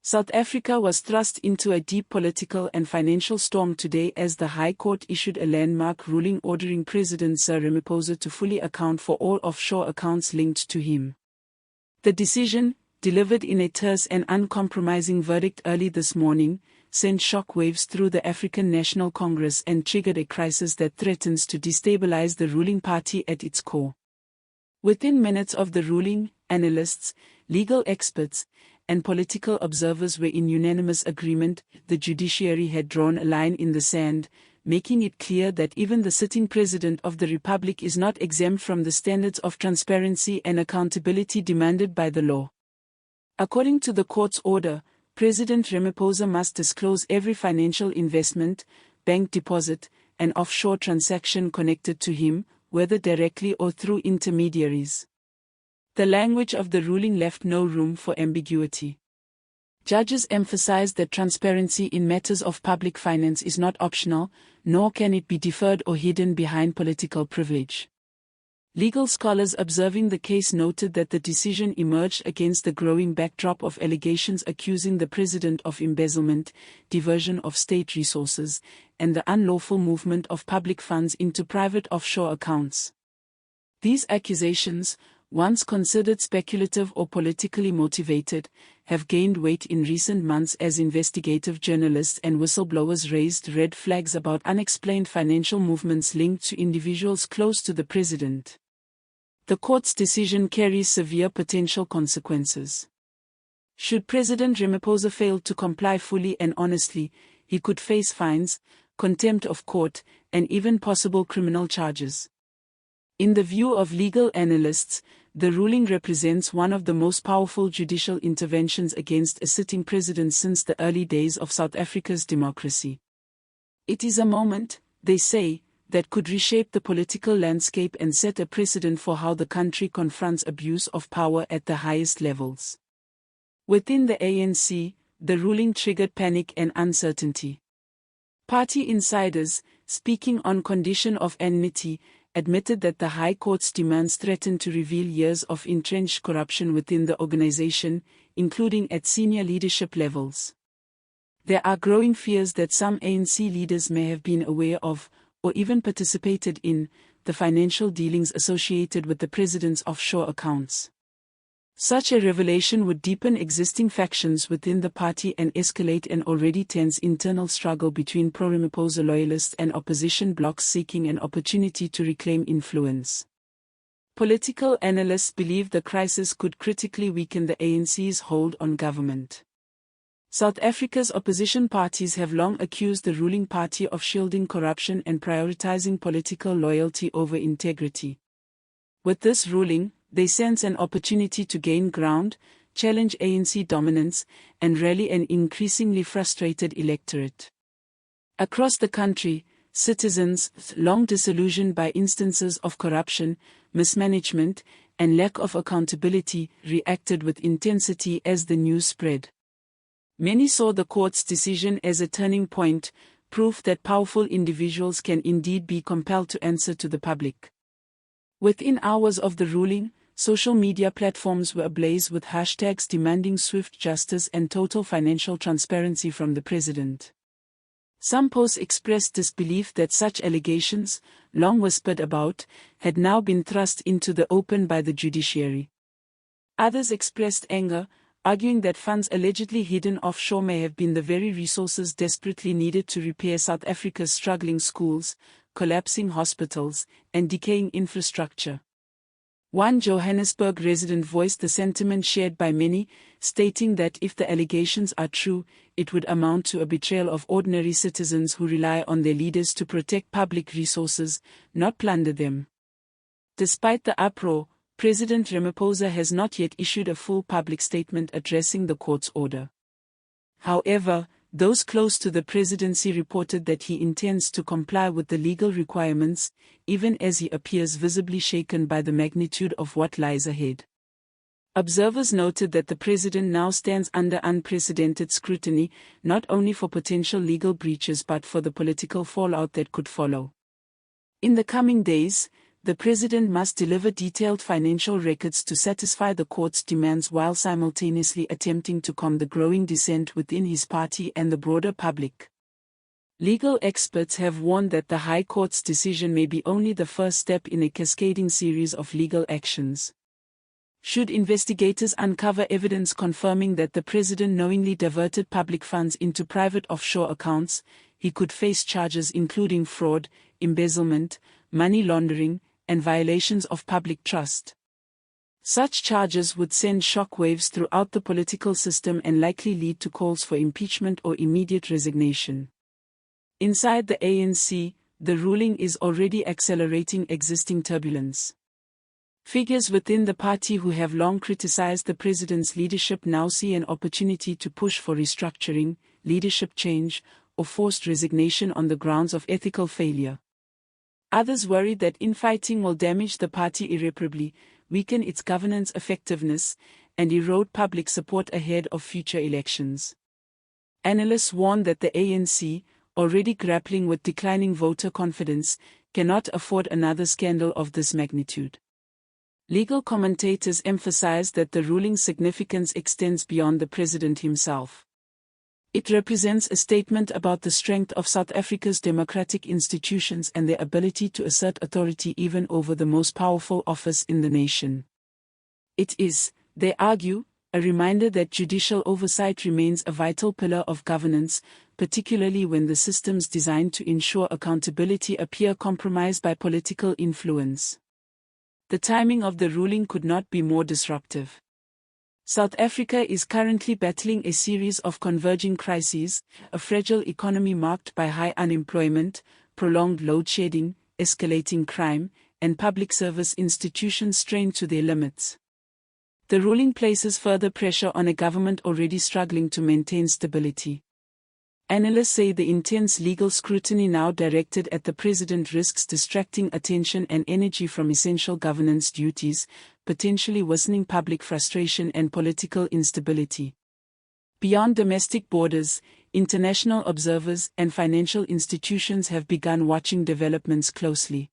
South Africa was thrust into a deep political and financial storm today as the High Court issued a landmark ruling ordering President Cyril Ramaphosa to fully account for all offshore accounts linked to him. The decision, delivered in a terse and uncompromising verdict early this morning, sent shockwaves through the African National Congress and triggered a crisis that threatens to destabilize the ruling party at its core. Within minutes of the ruling, analysts, legal experts, and political observers were in unanimous agreement. The judiciary had drawn a line in the sand, making it clear that even the sitting president of the republic is not exempt from the standards of transparency and accountability demanded by the law. According to the court's order, President Ramaphosa must disclose every financial investment, bank deposit, and offshore transaction connected to him, whether directly or through intermediaries. The language of the ruling left no room for ambiguity. Judges emphasized that transparency in matters of public finance is not optional, nor can it be deferred or hidden behind political privilege. Legal scholars observing the case noted that the decision emerged against the growing backdrop of allegations accusing the president of embezzlement, diversion of state resources, and the unlawful movement of public funds into private offshore accounts. These accusations, once considered speculative or politically motivated, have gained weight in recent months as investigative journalists and whistleblowers raised red flags about unexplained financial movements linked to individuals close to the president. The court's decision carries severe potential consequences. Should President Ramaphosa fail to comply fully and honestly, he could face fines, contempt of court, and even possible criminal charges. In the view of legal analysts, the ruling represents one of the most powerful judicial interventions against a sitting president since the early days of South Africa's democracy. It is a moment, they say, that could reshape the political landscape and set a precedent for how the country confronts abuse of power at the highest levels. Within the ANC, the ruling triggered panic and uncertainty. Party insiders, speaking on condition of enmity, admitted that the High Court's demands threatened to reveal years of entrenched corruption within the organization, including at senior leadership levels. There are growing fears that some ANC leaders may have been aware of, or even participated in, the financial dealings associated with the president's offshore accounts. Such a revelation would deepen existing factions within the party and escalate an already tense internal struggle between pro-Ramaphosa loyalists and opposition blocs seeking an opportunity to reclaim influence. Political analysts believe the crisis could critically weaken the ANC's hold on government. South Africa's opposition parties have long accused the ruling party of shielding corruption and prioritizing political loyalty over integrity. With this ruling, they sense an opportunity to gain ground, challenge ANC dominance, and rally an increasingly frustrated electorate. Across the country, citizens, long disillusioned by instances of corruption, mismanagement, and lack of accountability, reacted with intensity as the news spread. Many saw the court's decision as a turning point, proof that powerful individuals can indeed be compelled to answer to the public. Within hours of the ruling, social media platforms were ablaze with hashtags demanding swift justice and total financial transparency from the president. Some posts expressed disbelief that such allegations, long whispered about, had now been thrust into the open by the judiciary. Others expressed anger, arguing that funds allegedly hidden offshore may have been the very resources desperately needed to repair South Africa's struggling schools, collapsing hospitals, and decaying infrastructure. One Johannesburg resident voiced the sentiment shared by many, stating that if the allegations are true, it would amount to a betrayal of ordinary citizens who rely on their leaders to protect public resources, not plunder them. Despite the uproar, President Ramaphosa has not yet issued a full public statement addressing the court's order. However, those close to the presidency reported that he intends to comply with the legal requirements, even as he appears visibly shaken by the magnitude of what lies ahead. Observers noted that the president now stands under unprecedented scrutiny, not only for potential legal breaches but for the political fallout that could follow. In the coming days, the president must deliver detailed financial records to satisfy the court's demands while simultaneously attempting to calm the growing dissent within his party and the broader public. Legal experts have warned that the High Court's decision may be only the first step in a cascading series of legal actions. Should investigators uncover evidence confirming that the president knowingly diverted public funds into private offshore accounts, he could face charges including fraud, embezzlement, money laundering, and violations of public trust. Such charges would send shockwaves throughout the political system and likely lead to calls for impeachment or immediate resignation. Inside the ANC, the ruling is already accelerating existing turbulence. Figures within the party who have long criticized the president's leadership now see an opportunity to push for restructuring, leadership change, or forced resignation on the grounds of ethical failure. Others worry that infighting will damage the party irreparably, weaken its governance effectiveness, and erode public support ahead of future elections. Analysts warn that the ANC, already grappling with declining voter confidence, cannot afford another scandal of this magnitude. Legal commentators emphasize that the ruling's significance extends beyond the president himself. It represents a statement about the strength of South Africa's democratic institutions and their ability to assert authority even over the most powerful office in the nation. It is, they argue, a reminder that judicial oversight remains a vital pillar of governance, particularly when the systems designed to ensure accountability appear compromised by political influence. The timing of the ruling could not be more disruptive. South Africa is currently battling a series of converging crises, a fragile economy marked by high unemployment, prolonged load shedding, escalating crime, and public service institutions strained to their limits. The ruling places further pressure on a government already struggling to maintain stability. Analysts say the intense legal scrutiny now directed at the president risks distracting attention and energy from essential governance duties, potentially worsening public frustration and political instability. Beyond domestic borders, international observers and financial institutions have begun watching developments closely.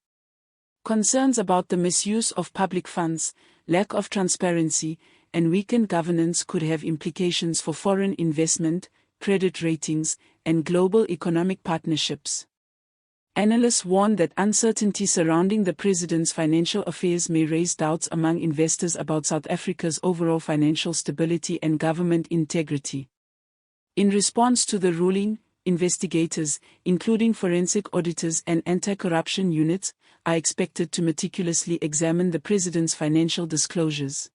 Concerns about the misuse of public funds, lack of transparency, and weakened governance could have implications for foreign investment, credit ratings, and global economic partnerships. Analysts warn that uncertainty surrounding the president's financial affairs may raise doubts among investors about South Africa's overall financial stability and government integrity. In response to the ruling, investigators, including forensic auditors and anti-corruption units, are expected to meticulously examine the president's financial disclosures.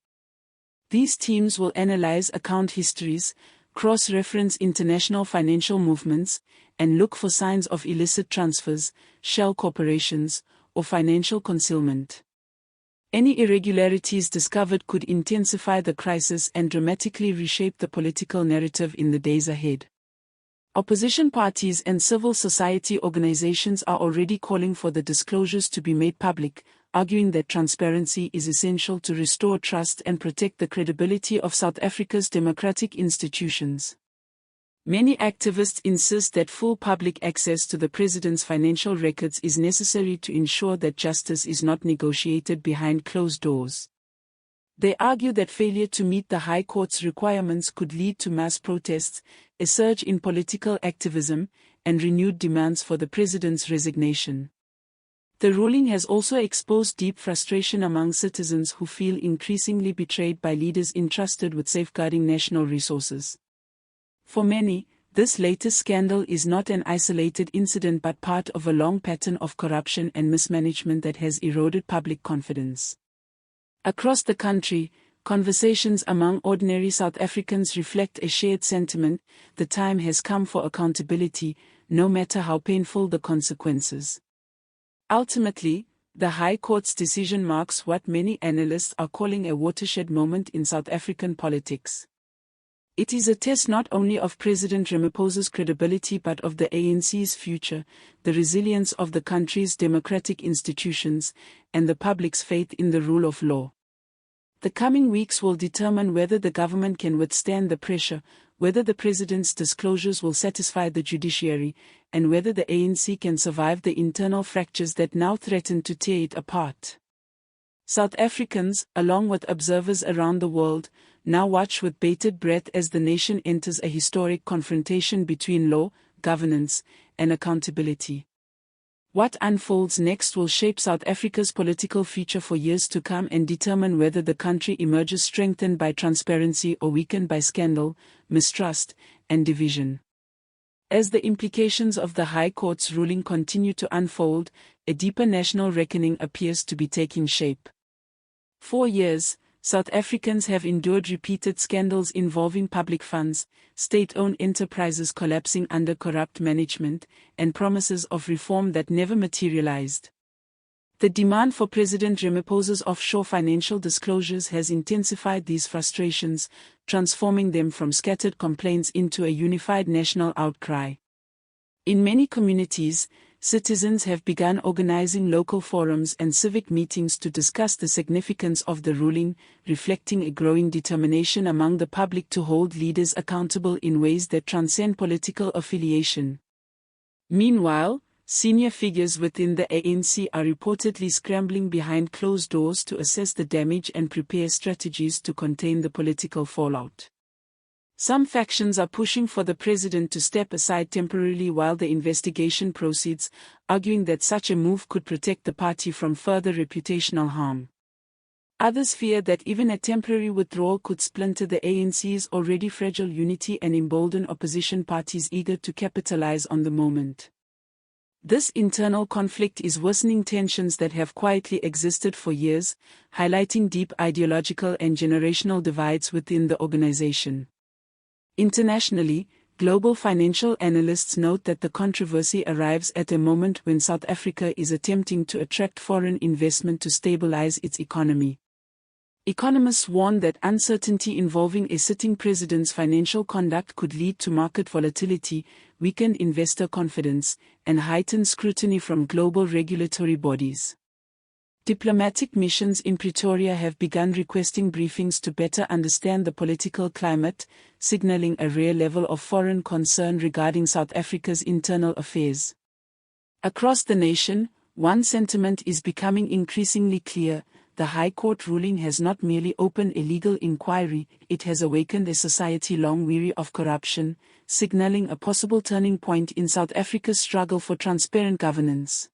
These teams will analyze account histories, cross-reference international financial movements, and look for signs of illicit transfers, shell corporations, or financial concealment. Any irregularities discovered could intensify the crisis and dramatically reshape the political narrative in the days ahead. Opposition parties and civil society organizations are already calling for the disclosures to be made public, arguing that transparency is essential to restore trust and protect the credibility of South Africa's democratic institutions. Many activists insist that full public access to the president's financial records is necessary to ensure that justice is not negotiated behind closed doors. They argue that failure to meet the High Court's requirements could lead to mass protests, a surge in political activism, and renewed demands for the president's resignation. The ruling has also exposed deep frustration among citizens who feel increasingly betrayed by leaders entrusted with safeguarding national resources. For many, this latest scandal is not an isolated incident but part of a long pattern of corruption and mismanagement that has eroded public confidence. Across the country, conversations among ordinary South Africans reflect a shared sentiment: the time has come for accountability, no matter how painful the consequences. Ultimately, the High Court's decision marks what many analysts are calling a watershed moment in South African politics. It is a test not only of President Ramaphosa's credibility but of the ANC's future, the resilience of the country's democratic institutions, and the public's faith in the rule of law. The coming weeks will determine whether the government can withstand the pressure, whether the president's disclosures will satisfy the judiciary, and whether the ANC can survive the internal fractures that now threaten to tear it apart. South Africans, along with observers around the world, now watch with bated breath as the nation enters a historic confrontation between law, governance, and accountability. What unfolds next will shape South Africa's political future for years to come and determine whether the country emerges strengthened by transparency or weakened by scandal, mistrust, and division. As the implications of the High Court's ruling continue to unfold, a deeper national reckoning appears to be taking shape. For years, South Africans have endured repeated scandals involving public funds, state-owned enterprises collapsing under corrupt management, and promises of reform that never materialized. The demand for President Ramaphosa's offshore financial disclosures has intensified these frustrations, transforming them from scattered complaints into a unified national outcry. In many communities, citizens have begun organizing local forums and civic meetings to discuss the significance of the ruling, reflecting a growing determination among the public to hold leaders accountable in ways that transcend political affiliation. Meanwhile, senior figures within the ANC are reportedly scrambling behind closed doors to assess the damage and prepare strategies to contain the political fallout. Some factions are pushing for the president to step aside temporarily while the investigation proceeds, arguing that such a move could protect the party from further reputational harm. Others fear that even a temporary withdrawal could splinter the ANC's already fragile unity and embolden opposition parties eager to capitalize on the moment. This internal conflict is worsening tensions that have quietly existed for years, highlighting deep ideological and generational divides within the organization. Internationally, global financial analysts note that the controversy arrives at a moment when South Africa is attempting to attract foreign investment to stabilize its economy. Economists warn that uncertainty involving a sitting president's financial conduct could lead to market volatility, weakened investor confidence, and heightened scrutiny from global regulatory bodies. Diplomatic missions in Pretoria have begun requesting briefings to better understand the political climate, signaling a rare level of foreign concern regarding South Africa's internal affairs. Across the nation, one sentiment is becoming increasingly clear: the High Court ruling has not merely opened a legal inquiry, it has awakened a society long weary of corruption, signaling a possible turning point in South Africa's struggle for transparent governance.